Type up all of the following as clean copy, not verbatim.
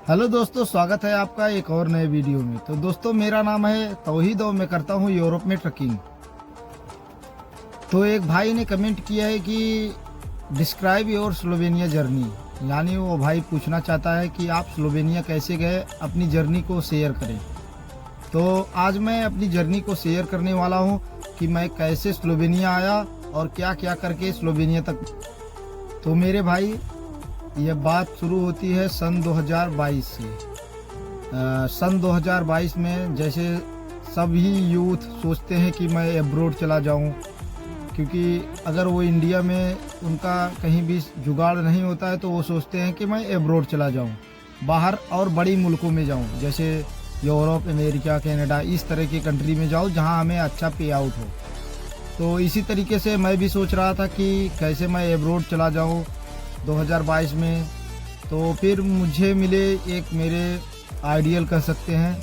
Hello दोस्तों, स्वागत है आपका एक और नए वीडियो में। तो दोस्तों, मेरा नाम है तौहीद और मैं करता हूँ यूरोप में ट्रकिंग। तो एक भाई ने कमेंट किया है कि डिस्क्राइब योर स्लोवेनिया जर्नी, यानी वो भाई पूछना चाहता है कि आप स्लोवेनिया कैसे गए, अपनी जर्नी को शेयर करें। तो आज मैं अपनी जर्नी को शेयर करने वाला हूँ कि मैं कैसे स्लोवेनिया आया और क्या क्या करके स्लोवेनिया तक। तो मेरे भाई, यह बात शुरू होती है सन 2022 से। सन 2022 में जैसे सभी यूथ सोचते हैं कि मैं एब्रोड चला जाऊं, क्योंकि अगर वो इंडिया में उनका कहीं भी जुगाड़ नहीं होता है तो वो सोचते हैं कि मैं एब्रोड चला जाऊं, बाहर और बड़ी मुल्कों में जाऊं, जैसे यूरोप, अमेरिका, कनाडा, इस तरह की कंट्री में जाऊं जहां हमें अच्छा पे आउट हो। तो इसी तरीके से मैं भी सोच रहा था कि कैसे मैं एब्रोड चला जाऊं 2022 में। तो फिर मुझे मिले एक मेरे आइडियल कह सकते हैं,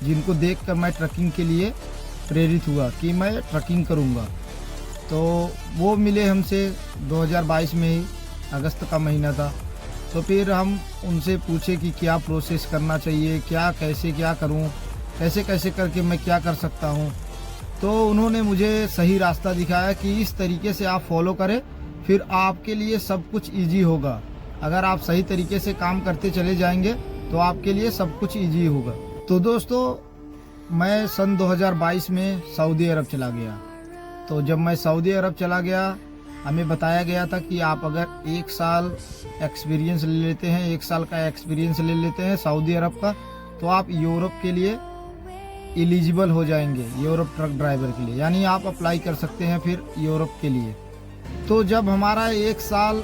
जिनको देखकर मैं ट्रकिंग के लिए प्रेरित हुआ कि मैं ट्रकिंग करूंगा। तो वो मिले हमसे 2022 में ही, अगस्त का महीना था। तो फिर हम उनसे पूछे कि क्या प्रोसेस करना चाहिए, क्या कैसे क्या करूं, कैसे कैसे करके मैं क्या कर सकता हूं। तो उन्होंने मुझे सही रास्ता दिखाया कि इस तरीके से आप फॉलो करें, फिर आपके लिए सब कुछ इजी होगा। अगर आप सही तरीके से काम करते चले जाएंगे तो आपके लिए सब कुछ इजी होगा। तो दोस्तों, मैं सन 2022 में सऊदी अरब चला गया। तो जब मैं सऊदी अरब चला गया, हमें बताया गया था कि आप अगर 1 साल एक्सपीरियंस ले लेते हैं, 1 साल का एक्सपीरियंस ले लेते हैं सऊदी अरब का, तो आप यूरोप के लिए एलिजिबल हो जाएंगे, यूरोप ट्रक ड्राइवर के लिए, यानी आप अप्लाई कर सकते हैं फिर यूरोप के लिए। तो जब हमारा 1 साल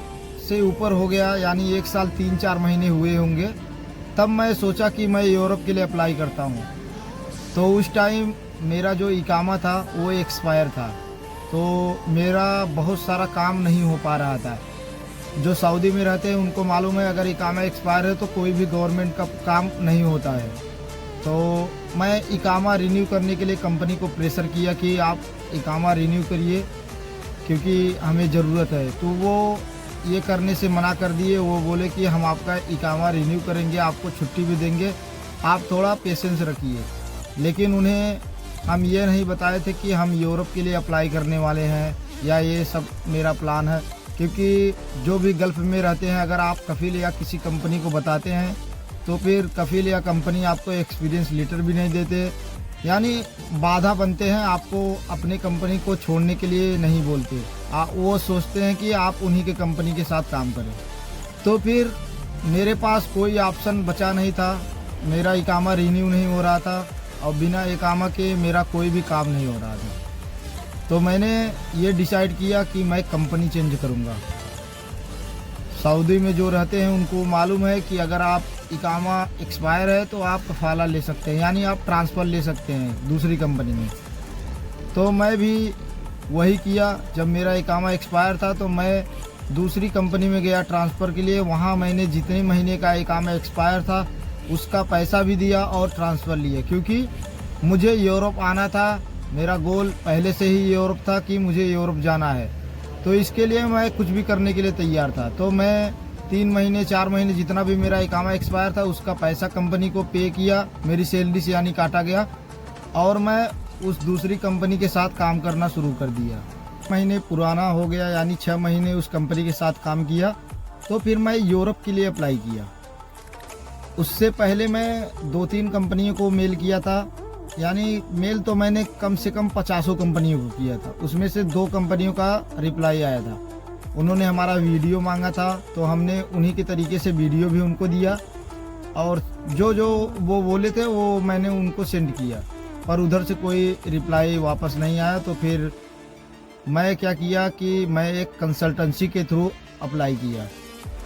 से ऊपर हो गया, यानी 1 साल 3-4 महीने हुए होंगे, तब मैं सोचा कि मैं यूरोप के लिए अप्लाई करता हूँ। तो उस टाइम मेरा जो इकामा था वो एक्सपायर था, तो मेरा बहुत सारा काम नहीं हो पा रहा था। जो सऊदी में रहते हैं उनको मालूम है, अगर इकामा एक्सपायर है तो कोई भी गवर्नमेंट का काम नहीं होता है। तो मैं इकामा रिन्यू करने के लिए कंपनी को प्रेशर किया कि आप इकामा रिन्यू करिए, क्योंकि हमें ज़रूरत है। तो वो ये करने से मना कर दिए। वो बोले कि हम आपका इकामा रिन्यू करेंगे, आपको छुट्टी भी देंगे, आप थोड़ा पेशेंस रखिए। लेकिन उन्हें हम ये नहीं बताए थे कि हम यूरोप के लिए अप्लाई करने वाले हैं या ये सब मेरा प्लान है। क्योंकि जो भी गल्फ़ में रहते हैं, अगर आप कफ़ील या किसी कंपनी को बताते हैं तो फिर कफ़ील या कंपनी आपको एक्सपीरियंस लेटर भी नहीं देते, यानी बाधा बनते हैं, आपको अपने कंपनी को छोड़ने के लिए नहीं बोलते। वो सोचते हैं कि आप उन्हीं के कंपनी के साथ काम करें। तो फिर मेरे पास कोई ऑप्शन बचा नहीं था, मेरा इकामा रिन्यू नहीं हो रहा था और बिना इकामा के मेरा कोई भी काम नहीं हो रहा था। तो मैंने ये डिसाइड किया कि मैं कंपनी चेंज करूँगा। सऊदी में जो रहते हैं उनको मालूम है कि अगर आप इकामा एक्सपायर है तो आप कफाला ले सकते हैं, यानी आप ट्रांसफ़र ले सकते हैं दूसरी कंपनी में। तो मैं भी वही किया। जब मेरा इकामा एक्सपायर था तो मैं दूसरी कंपनी में गया ट्रांसफ़र के लिए। वहाँ मैंने जितने महीने का इकामा एक्सपायर था उसका पैसा भी दिया और ट्रांसफ़र लिए, क्योंकि मुझे यूरोप आना था। मेरा गोल पहले से ही यूरोप था कि मुझे यूरोप जाना है। तो इसके लिए मैं कुछ भी करने के लिए तैयार था। तो मैं 3 महीने 4 महीने जितना भी मेरा इकामा एक्सपायर था उसका पैसा कंपनी को पे किया, मेरी सैलरी से यानी काटा गया, और मैं उस दूसरी कंपनी के साथ काम करना शुरू कर दिया। महीने पुराना हो गया, यानी 6 महीने उस कंपनी के साथ काम किया। तो फिर मैं यूरोप के लिए अप्लाई किया। उससे पहले मैं 2-3 कंपनियों को मेल किया था, यानी मेल तो मैंने कम से कम 50 कंपनियों को किया था। उसमें से 2 कंपनियों का रिप्लाई आया था। उन्होंने हमारा वीडियो मांगा था, तो हमने उन्हीं के तरीके से वीडियो भी उनको दिया, और जो जो वो बोले थे वो मैंने उनको सेंड किया, पर उधर से कोई रिप्लाई वापस नहीं आया। तो फिर मैं क्या किया कि मैं एक कंसल्टेंसी के थ्रू अप्लाई किया।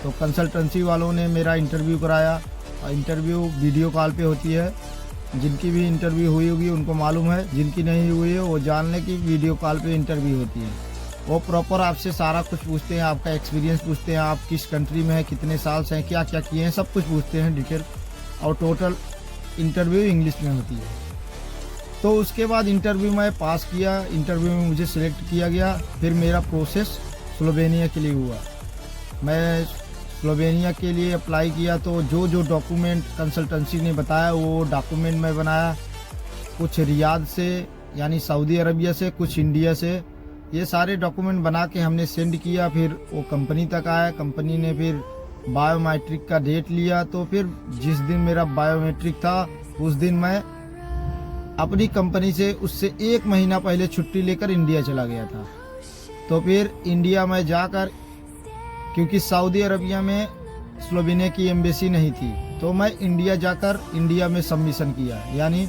तो कंसल्टेंसी वालों ने मेरा इंटरव्यू कराया। इंटरव्यू वीडियो कॉल पे होती है, जिनकी भी इंटरव्यू हुई होगी उनको मालूम है, जिनकी नहीं हुई है वो जान लें कि वीडियो कॉल पे इंटरव्यू होती है। वो प्रॉपर आपसे सारा कुछ पूछते हैं, आपका एक्सपीरियंस पूछते हैं, आप किस कंट्री में हैं, कितने साल से हैं, क्या क्या किए हैं, सब कुछ पूछते हैं डिटेल। और टोटल इंटरव्यू इंग्लिश में होती है। तो उसके बाद इंटरव्यू मैं पास किया, इंटरव्यू में मुझे सिलेक्ट किया गया। फिर मेरा प्रोसेस स्लोवेनिया के लिए हुआ। मैं स्लोवेनिया के लिए अप्लाई किया, तो जो जो डॉक्यूमेंट कंसल्टेंसी ने बताया वो डॉक्यूमेंट मैं बनाया, कुछ रियाद से यानी सऊदी अरबिया से, कुछ इंडिया से, ये सारे डॉक्यूमेंट बना के हमने सेंड किया। फिर वो कंपनी तक आया, कंपनी ने फिर बायोमेट्रिक का डेट लिया। तो फिर जिस दिन मेरा बायोमेट्रिक था उस दिन मैं अपनी कंपनी से उससे 1 महीना पहले छुट्टी लेकर इंडिया चला गया था। तो फिर इंडिया में जाकर, क्योंकि सऊदी अरबिया में स्लोवेनिया की एम्बेसी नहीं थी, तो मैं इंडिया जाकर इंडिया में सबमिशन किया, यानी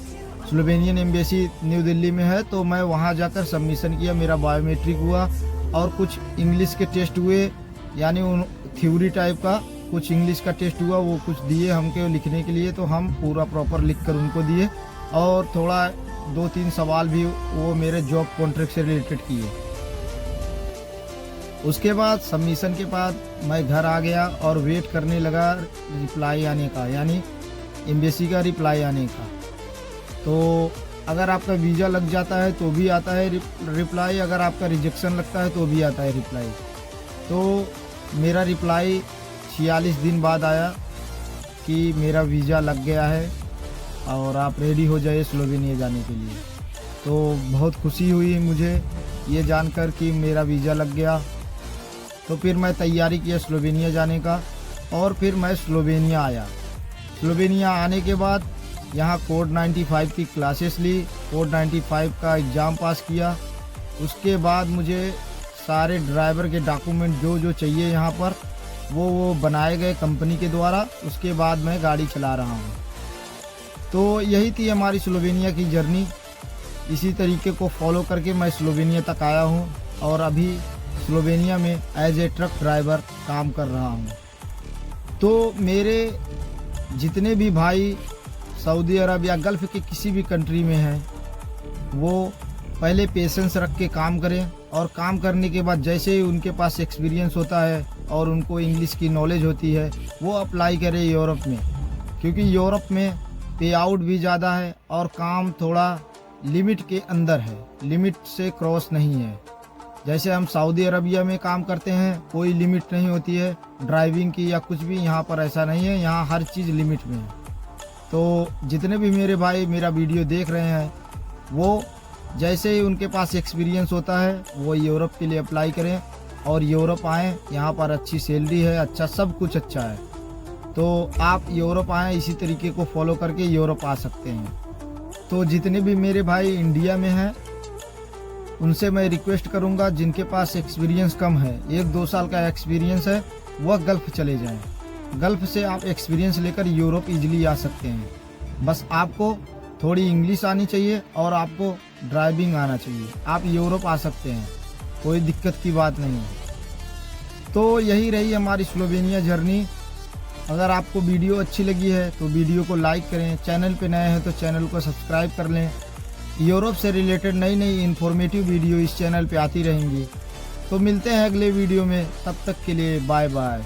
स्लोवेनियन एम्बेसी न्यू दिल्ली में है, तो मैं वहां जाकर सबमिशन किया। मेरा बायोमेट्रिक हुआ और कुछ इंग्लिश के टेस्ट हुए, यानी उन थ्योरी टाइप का कुछ इंग्लिश का टेस्ट हुआ, वो कुछ दिए हमको लिखने के लिए, तो हम पूरा प्रॉपर लिख कर उनको दिए। और थोड़ा 2-3 सवाल भी वो मेरे जॉब कॉन्ट्रैक्ट से रिलेटेड किए। उसके बाद सबमिशन के बाद मैं घर आ गया और वेट करने लगा रिप्लाई आने का, यानी एम्बेसी का रिप्लाई आने का। तो अगर आपका वीज़ा लग जाता है तो भी आता है रिप्लाई, अगर आपका रिजेक्शन लगता है तो भी आता है रिप्लाई। तो मेरा रिप्लाई 46 दिन बाद आया कि मेरा वीज़ा लग गया है और आप रेडी हो जाइए स्लोवेनिया जाने के लिए। तो बहुत खुशी हुई मुझे ये जानकर कि मेरा वीज़ा लग गया। तो फिर मैं तैयारी किया स्लोवेनिया जाने का और फिर मैं स्लोवेनिया आया। स्लोवेनिया आने के बाद यहाँ कोड 95 की क्लासेस ली, कोड 95 का एग्ज़ाम पास किया। उसके बाद मुझे सारे ड्राइवर के डॉक्यूमेंट जो जो चाहिए यहाँ पर वो बनाए गए कंपनी के द्वारा। उसके बाद मैं गाड़ी चला रहा हूँ। तो यही थी हमारी स्लोवेनिया की जर्नी। इसी तरीके को फॉलो करके मैं स्लोवेनिया तक आया हूँ और अभी स्लोवेनिया में एज ए ट्रक ड्राइवर काम कर रहा हूँ। तो मेरे जितने भी भाई सऊदी अरब या गल्फ़ के किसी भी कंट्री में हैं, वो पहले पेशेंस रख के काम करें और काम करने के बाद जैसे ही उनके पास एक्सपीरियंस होता है और उनको इंग्लिश की नॉलेज होती है, वो अप्लाई करें यूरोप में, क्योंकि यूरोप में पे आउट भी ज़्यादा है और काम थोड़ा लिमिट के अंदर है, लिमिट से क्रॉस नहीं है। जैसे हम सऊदी अरबिया में काम करते हैं, कोई लिमिट नहीं होती है ड्राइविंग की या कुछ भी, यहाँ पर ऐसा नहीं है, यहाँ हर चीज़ लिमिट में है। तो जितने भी मेरे भाई मेरा वीडियो देख रहे हैं, वो जैसे ही उनके पास एक्सपीरियंस होता है वो यूरोप के लिए अप्लाई करें और यूरोप आएँ। यहाँ पर अच्छी सैलरी है, अच्छा सब कुछ अच्छा है। तो आप यूरोप आएँ, इसी तरीके को फॉलो करके यूरोप आ सकते हैं। तो जितने भी मेरे भाई इंडिया में हैं, उनसे मैं रिक्वेस्ट करूंगा जिनके पास एक्सपीरियंस कम है, 1-2 साल का एक्सपीरियंस है, वह गल्फ़ चले जाएं। गल्फ़ से आप एक्सपीरियंस लेकर यूरोप इजीली आ सकते हैं। बस आपको थोड़ी इंग्लिश आनी चाहिए और आपको ड्राइविंग आना चाहिए, आप यूरोप आ सकते हैं, कोई दिक्कत की बात नहीं है। तो यही रही हमारी स्लोवेनिया जर्नी। अगर आपको वीडियो अच्छी लगी है तो वीडियो को लाइक करें, चैनल पे नए हैं तो चैनल को सब्सक्राइब कर लें। यूरोप से रिलेटेड नई नई इन्फॉर्मेटिव वीडियो इस चैनल पे आती रहेंगी। तो मिलते हैं अगले वीडियो में, तब तक के लिए बाय बाय।